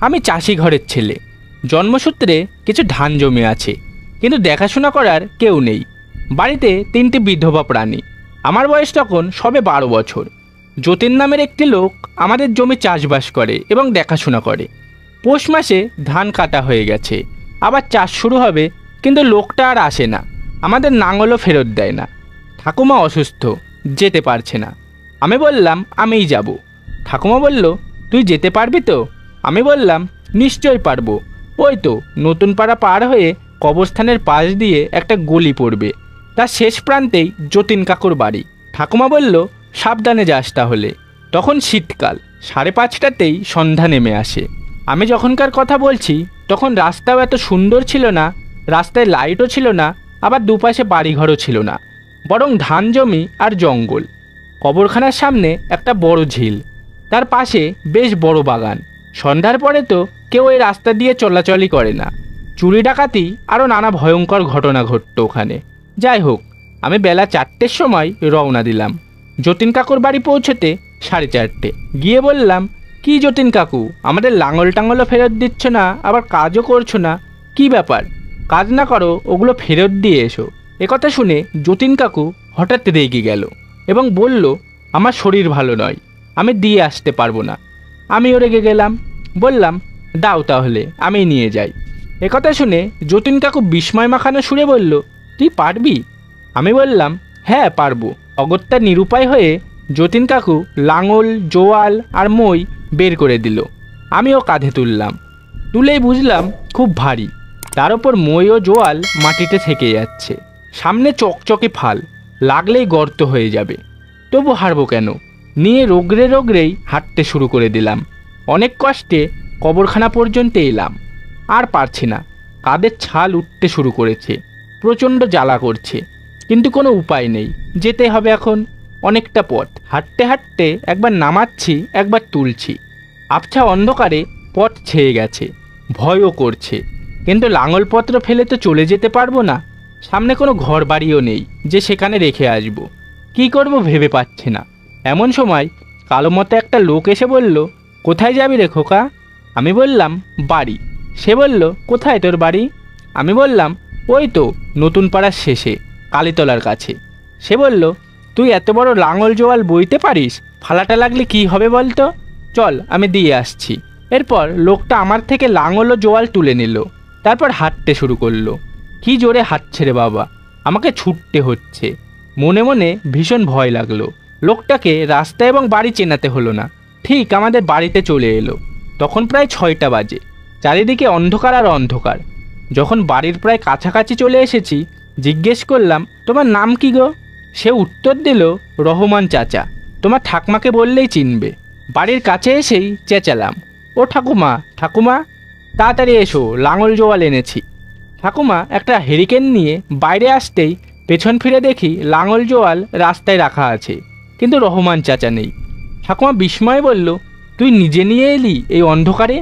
আমি চাষি ঘরের ছেলে। জন্মসূত্রে কিছু ধান জমি আছে, কিন্তু দেখাশোনা করার কেউ নেই। বাড়িতে 3টি বিধবা প্রাণী। আমার বয়স তখন সবে 12 বছর। যতীন নামের একটি লোক আমাদের জমি চাষবাস করে এবং দেখাশোনা করে। পৌষ মাসে ধান কাটা হয়ে গেছে, আবার চাষ শুরু হবে, কিন্তু লোকটা আর আসে না। আমাদের নাঙলও ফেরত দেয় না। ঠাকুমা অসুস্থ, যেতে পারছে না। আমি বললাম আমিই যাব। ঠাকুমা বলল, তুই যেতে পারবি তো? আমি বললাম নিশ্চয়ই পারবো। ওই তো নতুন পাড়া পার হয়ে কবরস্থানের পাশ দিয়ে একটা গলি পড়বে, তার শেষ প্রান্তেই যতীন কাকুর বাড়ি। ঠাকুমা বলল, সাবধানে যাস তাহলে। তখন শীতকাল, 5:30টাতেই সন্ধ্যা নেমে আসে। আমি যখনকার কথা বলছি তখন রাস্তাও এত সুন্দর ছিল না, রাস্তায় লাইটও ছিল না, আবার দুপাশে বাড়িঘরও ছিল না, বরং ধান জমি আর জঙ্গল। কবরখানার সামনে একটা বড় ঝিল, তার পাশে বেশ বড় বাগান। সন্ধ্যার পরে তো কেউ এই রাস্তা দিয়ে চলাচলই করে না। চুরি ডাকাতি আরও নানা ভয়ঙ্কর ঘটনা ঘটত ওখানে। যাই হোক, আমি বেলা 4টের সময় রওনা দিলাম। যতীন কাকুর বাড়ি পৌঁছতে 4:30। গিয়ে বললাম, কি যতীন কাকু, আমাদের লাঙল টাঙলও ফেরত দিচ্ছ না, আবার কাজও করছো না, কি ব্যাপার? কাজ না করো, ওগুলো ফেরত দিয়ে এসো। একথা শুনে যতীন কাকু হঠাৎ রেগে গেল এবং বলল, আমার শরীর ভালো নয়, আমি দিয়ে আসতে পারবো না। আমিও রেগে গেলাম, বললাম, দাও তাহলে, আমি নিয়ে যাই। একথা শুনে যতীন কাকু বিস্ময় মাখানো সুরে বলল, তুই পারবি? আমি বললাম, হ্যাঁ পারবো। অগত্যা নিরুপায় হয়ে যতীন কাকু লাঙল, জোয়াল আর মই বের করে দিল। আমিও কাঁধে তুললাম। তুলেই বুঝলাম খুব ভারী। তার ওপর মই ও জোয়াল মাটিতে থেকে যাচ্ছে। সামনে চকচকে ফাল, লাগলেই গর্ত হয়ে যাবে। তবু হারবো কেন? নিয়ে রোগড়ে রোগড়েই হাঁটতে শুরু করে দিলাম। অনেক কষ্টে কবরখানা পর্যন্ত এলাম। আর পারছি না, কাঁধের ছাল উঠতে শুরু করেছে, প্রচণ্ড জ্বালা করছে, কিন্তু কোনো উপায় নেই, যেতে হবে এখন। অনেকটা পথ হাঁটতে হাঁটতে একবার নামাচ্ছি, একবার তুলছি। আবছা অন্ধকারে পথ ছেয়ে গেছে, ভয়ও করছে, কিন্তু লাঙলপত্র ফেলে তো চলে যেতে পারবো না। সামনে কোনো ঘর বাড়িও নেই যে সেখানে রেখে আসব। কি করব ভেবে পাচ্ছি না। এমন সময় কালো মতো একটা লোক এসে বলল, কোথায় যাবি রে খোকা? আমি বললাম, বাড়ি। সে বলল, কোথায় তোর বাড়ি? আমি বললাম, ওই তো নতুন পাড়ার শেষে, কালীতলার কাছে। সে বলল, তুই এত বড় লাঙল জোয়াল বইতে পারিস? ফালাটা লাগলে কি হবে বলতো? চল, আমি দিয়ে আসছি। এরপর লোকটা আমার থেকে লাঙল ও জোয়াল তুলে নিল, তারপর হাঁটতে শুরু করলো। কি জোরে হাঁটছে রে বাবা, আমাকে ছুটতে হচ্ছে। মনে মনে ভীষণ ভয় লাগলো। লোকটাকে রাস্তা এবং বাড়ি চেনাতে হলো না, ঠিক আমাদের বাড়িতে চলে এলো। তখন প্রায় 6টা বাজে, চারিদিকে অন্ধকার আর অন্ধকার। যখন বাড়ির প্রায় কাছাকাছি চলে এসেছি, জিজ্ঞেস করলাম, তোমার নাম কি গো? সে উত্তর দিল, রহমান চাচা। তোমার ঠাকমাকে বললেই চিনবে। বাড়ির কাছে এসেই চেঁচালাম, ও ঠাকুমা, ঠাকুমা তাড়াতাড়ি এসো, লাঙল জোয়াল এনেছি। ঠাকুমা একটা হেরিকেন নিয়ে বাইরে আসতেই পেছন ফিরে দেখি লাঙল জোয়াল রাস্তায় রাখা আছে, কিন্তু রহমান চাচা নেই। ঠাকুমা বিস্ময়ে বলল, তুই নিজে নিয়ে এলি এই অন্ধকারে?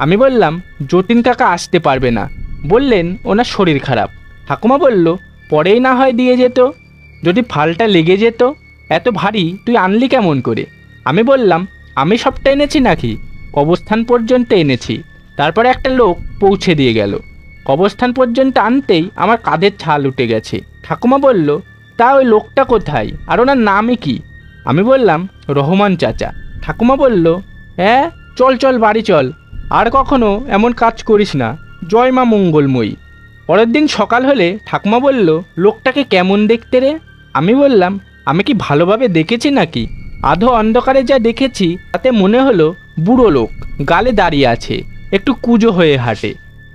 আমি বললাম, যতীন কাকা আসতে পারবে না, বললেন ওনার শরীর খারাপ। ঠাকুমা বলল, পরেই না হয় দিয়ে যেত, যদি ফালটা লেগে যেত। এত ভারী তুই আনলি কেমন করে? আমি বললাম, আমি সবটা এনেছি নাকি? কবরস্থান পর্যন্ত এনেছি, তারপরে একটা লোক পৌঁছে দিয়ে গেল। কবরস্থান পর্যন্ত আনতেই আমার কাঁধের ছাল উঠে গেছে। ঠাকুমা বলল, তা ওই লোকটা কোথায়, আর ওনার নামই কি? আমি বললাম, রহমান চাচা। ঠাকুমা বলল, হ্যাঁ, চল চল বাড়ি চল, আর কখনো এমন কাজ করিস না। জয় মা মঙ্গলময়ী। পরের দিন সকাল হলে ঠাকুমা বলল, লোকটাকে কেমন দেখতে রে? আমি বললাম, আমি কি ভালোভাবে দেখেছি নাকি? আধো অন্ধকারে যা দেখেছি তাতে মনে হলো বুড়ো লোক, গালে দাঁড়িয়ে আছে, একটু কুঁজো হয়ে হাঁটে।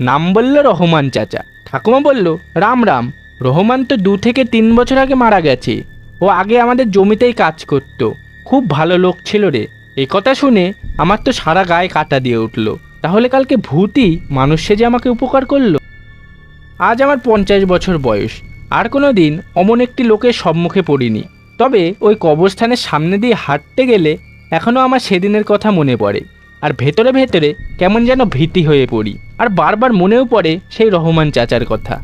নাম বলল রহমান চাচা। ঠাকুমা বলল, রাম রাম। রহমান তো 2 থেকে 3 বছর আগে মারা গেছে। ও আগে আমাদের জমিতেই কাজ করত, খুব ভালো লোক ছিল রে। এই কথা শুনে আমার তো সারা গায়ে কাঁটা দিয়ে উঠল। তাহলে কালকে ভূতই মানুষ সেজে আমাকে উপকার করলো। আজ আমার 50 বছর বয়স, আর কোনো দিন অমন একটি লোকের সম্মুখে পড়িনি। তবে ওই কবরস্থানের সামনে দিয়ে হাঁটতে গেলে এখনও আমার সেদিনের কথা মনে পড়ে, আর ভেতরে ভেতরে কেমন যেন ভীতি হয়ে পড়ি, আর বারবার মনেও পড়ে সেই রহমান চাচার কথা।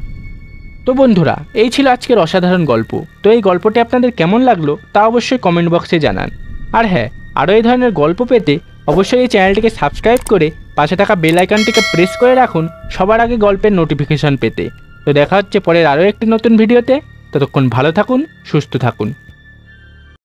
তো বন্ধুরা, এই ছিল আজকের অসাধারণ গল্প। তো এই গল্পটি আপনাদের কেমন লাগলো তা অবশ্যই কমেন্ট বক্সে জানান। আর হ্যাঁ, আরও এই ধরনের গল্প পেতে অবশ্যই এই চ্যানেলটিকে সাবস্ক্রাইব করে পাশে থাকা বেল আইকনটিকে প্রেস করে রাখুন সবার আগে গল্পের নোটিফিকেশান পেতে। তো দেখা হচ্ছে পরের আরও একটি নতুন ভিডিওতে। ততক্ষণ ভালো থাকুন, সুস্থ থাকুন।